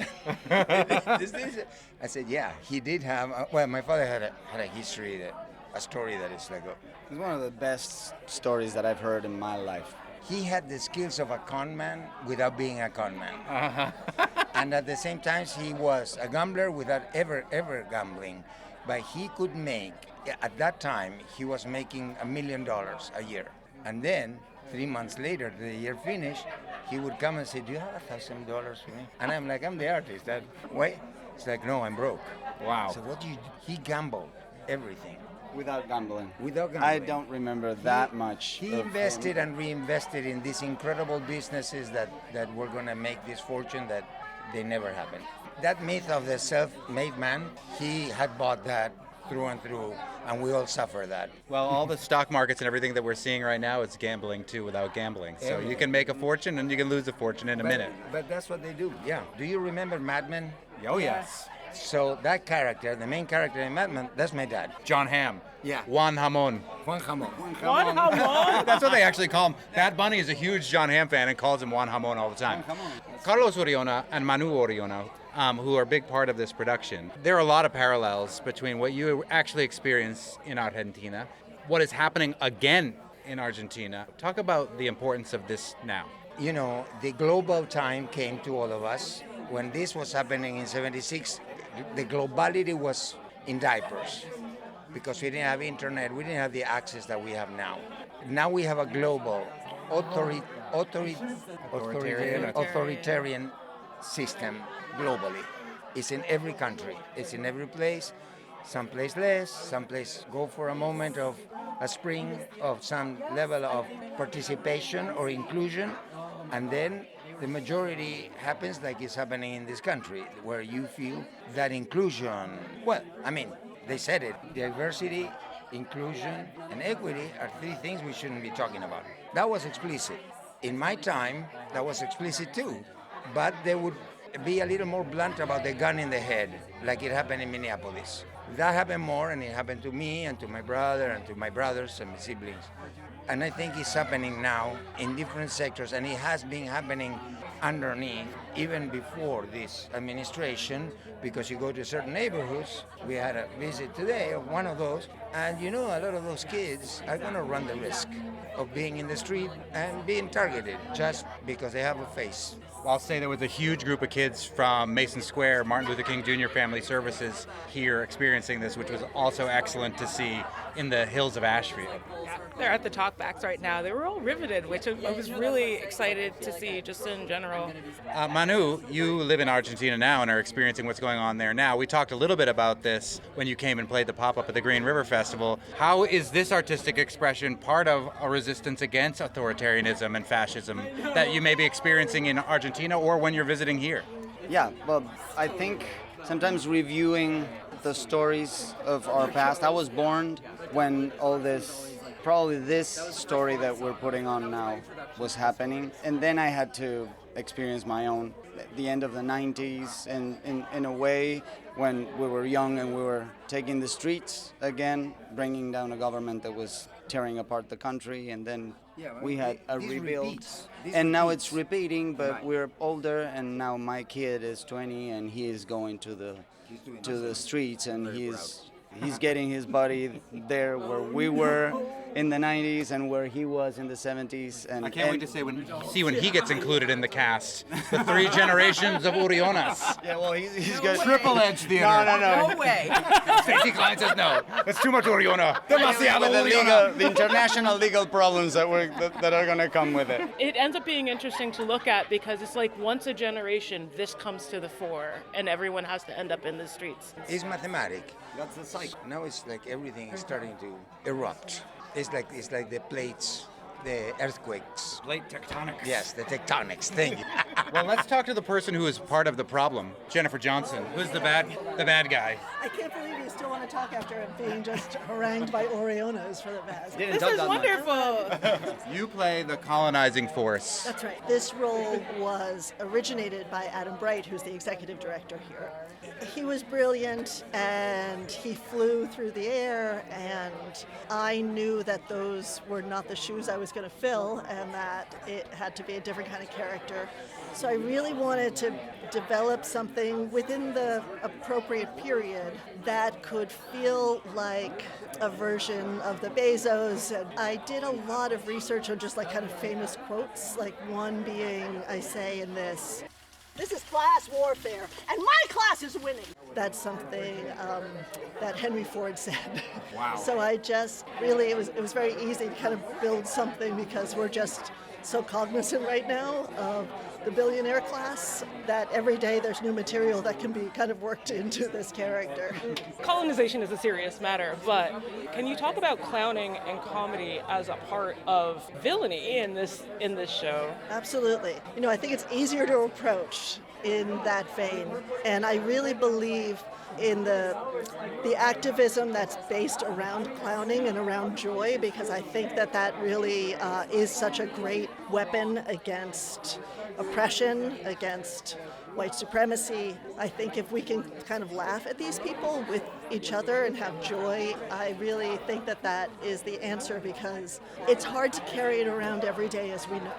I said, yeah, he did have. Well, my father had a history, a story that is like. It's one of the best stories that I've heard in my life. He had the skills of a con man without being a con man. And at the same time, he was a gambler without ever gambling. But he could make, at that time, he was making $1 million a year. And then, 3 months later, the year finished, he would come and say, do you have $1,000 for me? And I'm like, I'm the artist. Wait. It's like, no, I'm broke. Wow. So what do you do? He gambled everything. Without gambling. Without gambling. I don't remember that much. He invested and reinvested in these incredible businesses that were going to make this fortune that they never happened. That myth of the self-made man, he had bought that through and through, and we all suffer that. Well, all the stock markets and everything that we're seeing right now, it's gambling too without gambling. So you can make a fortune and you can lose a fortune in a minute. But that's what they do, yeah. Do you remember Mad Men? Oh, yes. So that character, the main character in Mad Men, that's my dad. John Hamm. Yeah. Juan Hamon. Juan Hamon. Juan Hamon? That's what they actually call him. Bad Bunny is a huge John Hamm fan and calls him Juan Hamon all the time. Carlos Uriona and Manu Uriona, who are a big part of this production. There are a lot of parallels between what you actually experienced in Argentina, what is happening again in Argentina. Talk about the importance of this now. You know, the global time came to all of us. When this was happening in '76, the globality was in diapers because we didn't have internet, we didn't have the access that we have now. Now we have a global authoritarian system globally. It's in every country, it's in every place. Some place less, some place go for a moment of a spring of some level of participation or inclusion, and then the majority happens like it's happening in this country, where you feel that inclusion, well, I mean, they said it, diversity, inclusion, and equity are three things we shouldn't be talking about. That was explicit. In my time, that was explicit too, but they would be a little more blunt about the gun in the head, like it happened in Minneapolis. That happened more, and it happened to me and to my brother and to my brothers and my siblings. And I think it's happening now in different sectors, and it has been happening underneath even before this administration, because you go to certain neighborhoods. We had a visit today of one of those, and you know, a lot of those kids are going to run the risk. of being in the street and being targeted just because they have a face. I'll say there was a huge group of kids from Mason Square, Martin Luther King Jr. Family Services here experiencing this, which was also excellent to see in the hills of Ashfield. Yeah, they're at the talkbacks right now. They were all riveted, which I was really excited to see just in general. Manu, you live in Argentina now and are experiencing what's going on there now. We talked a little bit about this when you came and played the pop-up at the Green River Festival. How is this artistic expression part of a resistance against authoritarianism and fascism that you may be experiencing in Argentina or when you're visiting here? Yeah, well, I think sometimes reviewing the stories of our past. I was born when all this, probably this story that we're putting on now was happening. And then I had to experience my own, the end of the 90s, and in a way when we were young and we were taking the streets again, bringing down a government that was tearing apart the country, and then we had a rebuild. And now it's repeating, but we're older, and now my kid is 20 and he is going to the streets, and he's getting his body there where we were in the 90s and where he was in the 70s. And I can't wait to see when he gets included in the cast. The 3 generations of Urionas. Yeah, well, he's got Triple Edge Theater. No. No way. Safety client says no. It's too much Uriona. Demasiado Uriona. The international legal problems that are going to come with it. It ends up being interesting to look at because it's like once a generation, this comes to the fore, and everyone has to end up in the streets. It's mathematic. That's the cycle. Now it's like everything is starting to erupt. It's like the plates, the earthquakes. Plate tectonics. Yes, the tectonics. Thank you. Well, let's talk to the person who is part of the problem, Jennifer Johnson. Who's the bad guy? I can't believe you still want to talk after him being just harangued by Orionas for the best. This is wonderful. You play the colonizing force. That's right. This role was originated by Adam Bright, who's the executive director here. He was brilliant, and he flew through the air, and I knew that those were not the shoes I was going to fill, and that it had to be a different kind of character. So I really wanted to develop something within the appropriate period that could feel like a version of the Bezos. And I did a lot of research on just like kind of famous quotes, like one being, I say in this is class warfare, and my class is winning. That's something that Henry Ford said. Wow. So I just really, it was very easy to kind of build something because we're just so cognizant right now of the billionaire class that every day there's new material that can be kind of worked into this character. Colonization is a serious matter, but can you talk about clowning and comedy as a part of villainy in this show? Absolutely. You know, I think it's easier to approach in that vein, and I really believe in the activism that's based around clowning and around joy, because I think that really is such a great weapon against oppression, against white supremacy. I think if we can kind of laugh at these people with each other and have joy, I really think that is the answer, because it's hard to carry it around every day, as we know.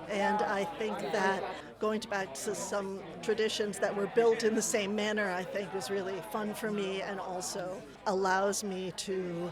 And I think that going back to some traditions that were built in the same manner, I think was really fun for me, and also allows me to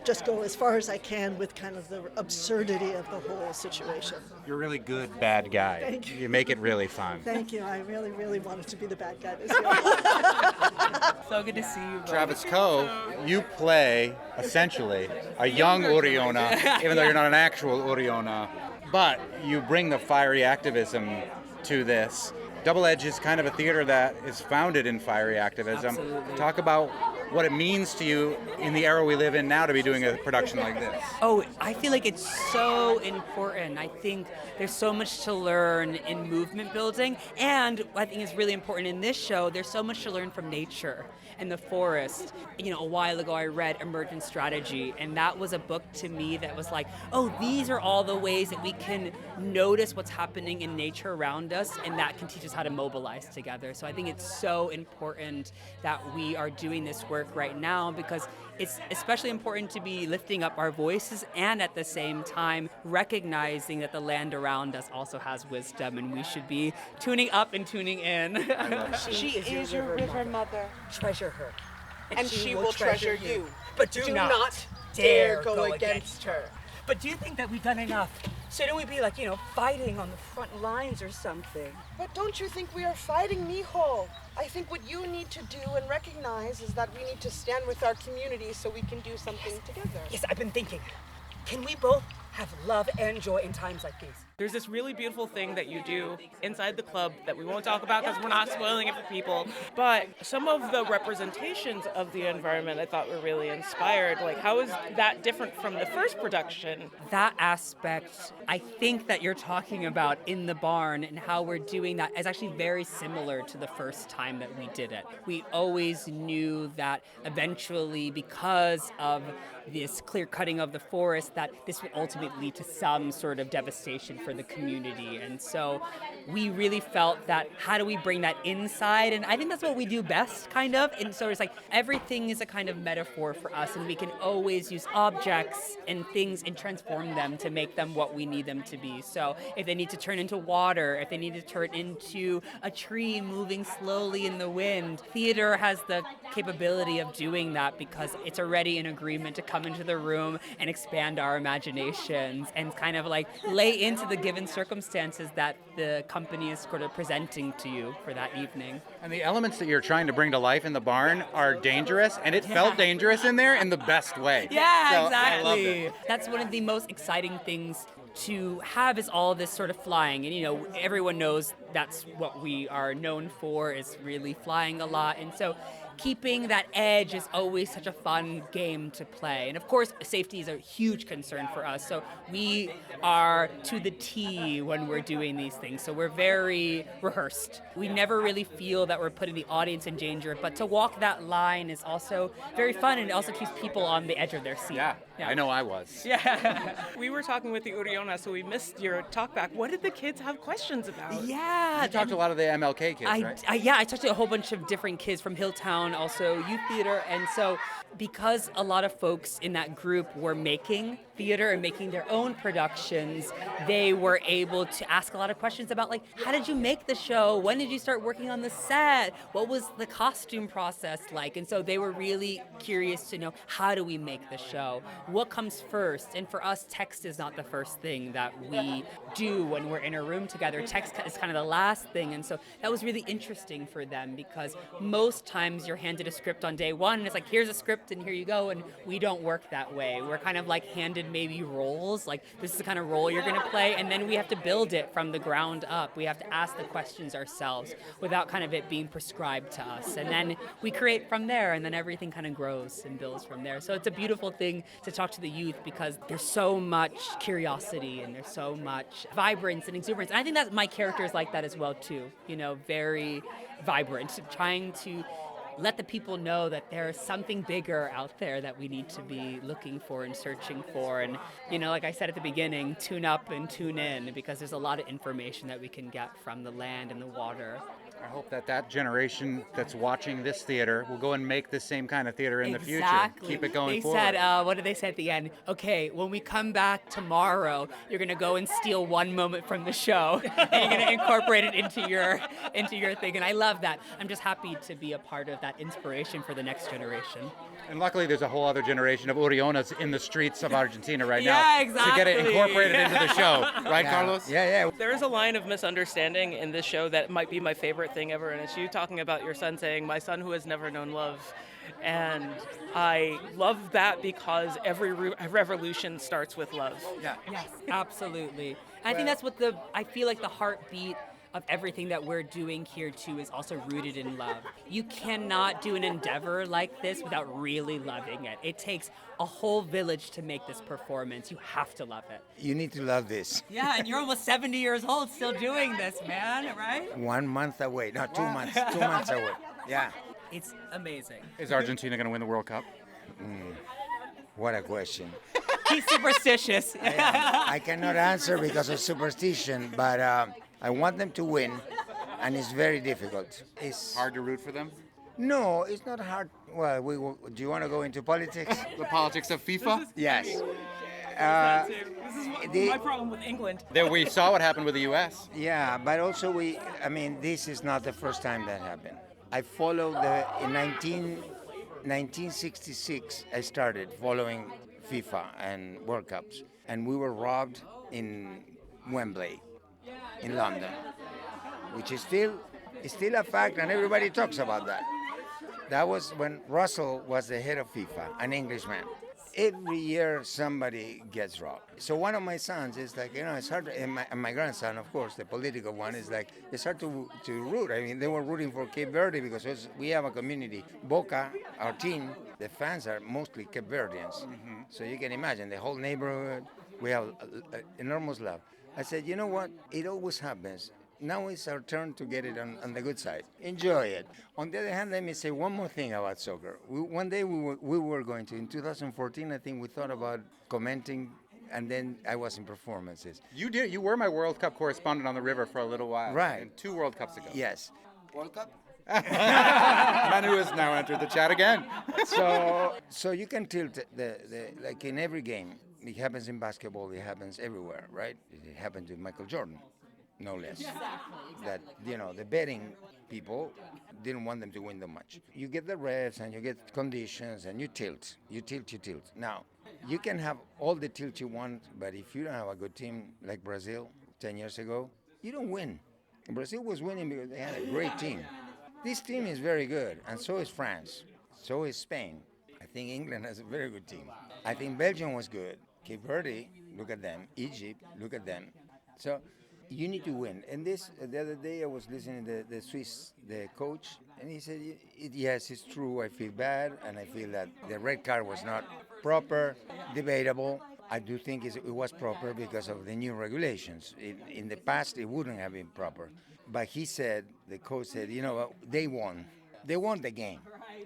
just go as far as I can with kind of the absurdity of the whole situation. You're a really good bad guy. Thank you. You make it really fun. Thank you. I really, really wanted to be the bad guy this year. So good to see you both. Travis Coe, you play essentially a young Uriona, even though you're not an actual Uriona, but you bring the fiery activism to this. Double Edge is kind of a theater that is founded in fiery activism. Absolutely. Talk about what it means to you in the era we live in now to be doing a production like this. Oh, I feel like it's so important. I think there's so much to learn in movement building, and I think it's really important in this show, there's so much to learn from nature and the forest. You know, a while ago I read Emergent Strategy, and that was a book to me that was like, oh, these are all the ways that we can notice what's happening in nature around us, and that can teach us how to mobilize together. So I think it's so important that we are doing this work right now, because it's especially important to be lifting up our voices and at the same time recognizing that the land around us also has wisdom, and we should be tuning up and tuning in. She is your river mother. Treasure her. And she will treasure you. But do not dare go against her. But do you think that we've done enough? Shouldn't we be like, fighting on the front lines or something? But don't you think we are fighting, mijo? I think what you need to do and recognize is that we need to stand with our community so we can do something together. Yes, I've been thinking. Can we both have love and joy in times like these? There's this really beautiful thing that you do inside the club that we won't talk about because we're not spoiling it for people. But some of the representations of the environment I thought were really inspired. Like, how is that different from the first production? That aspect, I think that you're talking about in the barn and how we're doing that is actually very similar to the first time that we did it. We always knew that eventually, because of this clear cutting of the forest, that this would ultimately lead to some sort of devastation for the community. And so we really felt that how do we bring that inside? And I think that's what we do best, kind of. And so it's like everything is a kind of metaphor for us, and we can always use objects and things and transform them to make them what we need them to be. So if they need to turn into water, if they need to turn into a tree moving slowly in the wind, theater has the capability of doing that because it's already in agreement to come into the room and expand our imaginations and kind of like lay into the given circumstances that the company is sort of presenting to you for that evening. And the elements that you're trying to bring to life in the barn are dangerous, and it felt dangerous in there in the best way. Yeah, so exactly. I loved it. That's one of the most exciting things to have is all this sort of flying. And, everyone knows that's what we are known for, is really flying a lot. And so keeping that edge is always such a fun game to play. And of course, safety is a huge concern for us. So we are to the T when we're doing these things. So we're very rehearsed. We never really feel that we're putting the audience in danger, but to walk that line is also very fun, and it also keeps people on the edge of their seat. Yeah. I know I was. Yeah. We were talking with the Uriona, so we missed your talk back. What did the kids have questions about? Yeah. You talked to a lot of the MLK kids, right? I talked to a whole bunch of different kids from Hilltown, also youth theater. And so because a lot of folks in that group were making theater and making their own productions, they were able to ask a lot of questions about, like, how did you make the show? When did you start working on the set? What was the costume process like? And so they were really curious to know, how do we make the show? What comes first? And for us, text is not the first thing that we do when we're in a room together. Text is kind of the last thing. And so that was really interesting for them, because most times you're handed a script on day one, and it's like, here's a script and here you go. And we don't work that way. We're kind of like handed maybe roles, like this is the kind of role you're going to play, and then we have to build it from the ground up. We have to ask the questions ourselves without kind of it being prescribed to us, and then we create from there, and then everything kind of grows and builds from there. So it's a beautiful thing to talk to the youth, because there's so much curiosity and there's so much vibrance and exuberance, and I think that my character is like that as well too, very vibrant, trying to let the people know that there's something bigger out there that we need to be looking for and searching for. And, like I said at the beginning, tune up and tune in, because there's a lot of information that we can get from the land and the water. I hope that generation that's watching this theater will go and make the same kind of theater in the future. Keep it going forward. They said, what did they say at the end? Okay, when we come back tomorrow, you're going to go and steal one moment from the show, and you're going to incorporate it into your thing. And I love that. I'm just happy to be a part of that inspiration for the next generation. And luckily, there's a whole other generation of Urionas in the streets of Argentina right now. Yeah, exactly. To get it incorporated into the show. Right, Carlos? Yeah. There is a line of misunderstanding in this show that might be my favorite thing ever, and it's you talking about your son saying, "My son who has never known love." And I love that, because every revolution starts with love. Yeah. Yes, absolutely. I think that's what I feel like the heartbeat of everything that we're doing here too is also rooted in love. You cannot do an endeavor like this without really loving it. It takes a whole village to make this performance. You have to love it. You need to love this. Yeah, and you're almost 70 years old still doing this, man, right? 1 month away. No, 2 months. 2 months away. Yeah. It's amazing. Is Argentina going to win the World Cup? What a question. He's superstitious. I cannot answer because of superstition, but I want them to win, and it's very difficult. It's hard to root for them? No, it's not hard. Well, do you want to go into politics? The politics of FIFA? Yes. This is my problem with England. There we saw what happened with the U.S. Yeah, but also this is not the first time that happened. I followed in 1966, I started following FIFA and World Cups. and we were robbed in Wembley, in London, which is still a fact, and everybody talks about that. That was when Russell was the head of FIFA, an Englishman. Every year somebody gets robbed. So one of my sons is like, it's hard, and my grandson, of course, the political one, is like, it's hard to root. I mean, they were rooting for Cape Verde because we have a community. Boca, our team, the fans are mostly Cape Verdeans. Mm-hmm. So you can imagine, the whole neighborhood, we have enormous love. I said, you know what? It always happens. Now it's our turn to get it on the good side. Enjoy it. On the other hand, let me say one more thing about soccer. One day we were going to, in 2014, I think we thought about commenting, and then I was in performances. You did. You were my World Cup correspondent on the river for a little while. Right. And 2 World Cups ago. Yes. World Cup? Manu has now entered the chat again. So you can tilt like in every game. It happens in basketball. It happens everywhere, right? It happened to Michael Jordan. No less. Exactly. That, the betting people didn't want them to win the match. You get the refs and you get conditions and you tilt. You tilt. Now, you can have all the tilt you want, but if you don't have a good team like Brazil 10 years ago, you don't win. Brazil was winning because they had a great team. This team is very good, and so is France. So is Spain. I think England has a very good team. I think Belgium was good. Cape Verde, look at them. Egypt, look at them. So you need to win. And the other day I was listening to the Swiss, the coach, and he said, yes, it's true, I feel bad, and I feel that the red card was not proper, debatable. I do think it was proper because of the new regulations. In the past, it wouldn't have been proper. But he said, the coach said, they won. They won the game,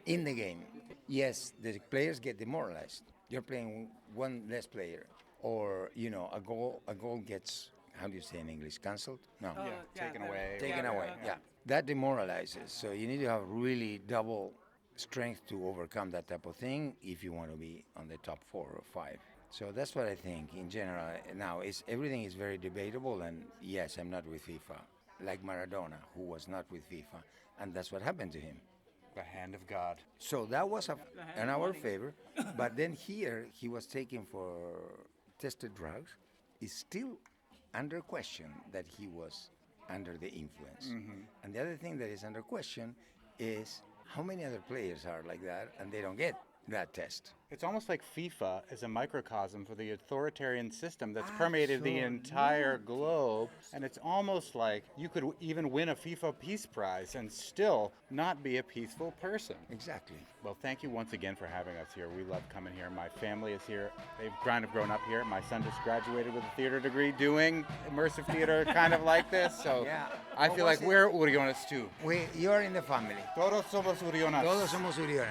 in the game. Yes, the players get demoralized. You're playing one less player. Or, a goal gets, how do you say in English, cancelled? No. Taken away. Taken away, yeah. That demoralizes. So you need to have really double strength to overcome that type of thing if you want to be on the top 4 or 5. So that's what I think in general. Now, everything is very debatable, and yes, I'm not with FIFA, like Maradona, who was not with FIFA, and that's what happened to him. The hand of God. So that was in our favor, but then here he was taken for tested drugs. It's still under question that he was under the influence. Mm-hmm. And the other thing that is under question is how many other players are like that and they don't get that test. It's almost like FIFA is a microcosm for the authoritarian system that's permeated the entire globe. And it's almost like you could even win a FIFA Peace Prize and still not be a peaceful person. Exactly. Well, thank you once again for having us here. We love coming here. My family is here. They've kind of grown up here. My son just graduated with a theater degree doing immersive theater kind of like this. So yeah. I feel like we're Urionas too. You're in the family. Todos somos Urionas. Todos somos Urionas.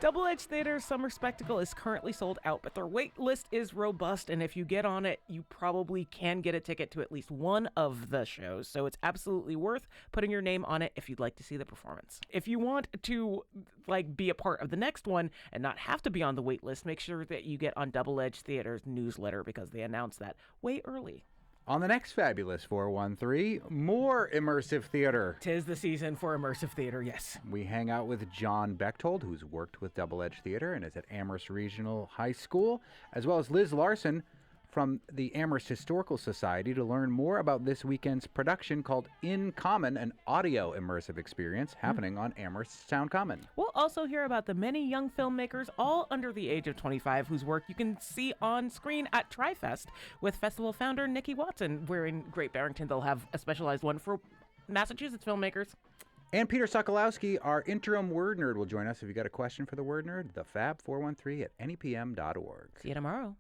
Double Edge Theater's summer spectacle is currently sold out, but their wait list is robust, and if you get on it, you probably can get a ticket to at least one of the shows, so it's absolutely worth putting your name on it if you'd like to see the performance. If you want to be a part of the next one and not have to be on the wait list, make sure that you get on Double Edge Theater's newsletter because they announce that way early. On the next Fabulous 413, more immersive theater. 'Tis the season for immersive theater, yes. We hang out with John Bechtold, who's worked with Double Edge Theater and is at Amherst Regional High School, as well as Liz Larson from the Amherst Historical Society to learn more about this weekend's production called In Common, an audio immersive experience happening on Amherst Sound Common. We'll also hear about the many young filmmakers, all under the age of 25, whose work you can see on screen at TriFest with festival founder Nikki Watson. We're in Great Barrington. They'll have a specialized one for Massachusetts filmmakers. And Peter Sokolowski, our interim word nerd, will join us. If you got a question for the word nerd, the Fab 413 at NEPM.org. See you tomorrow.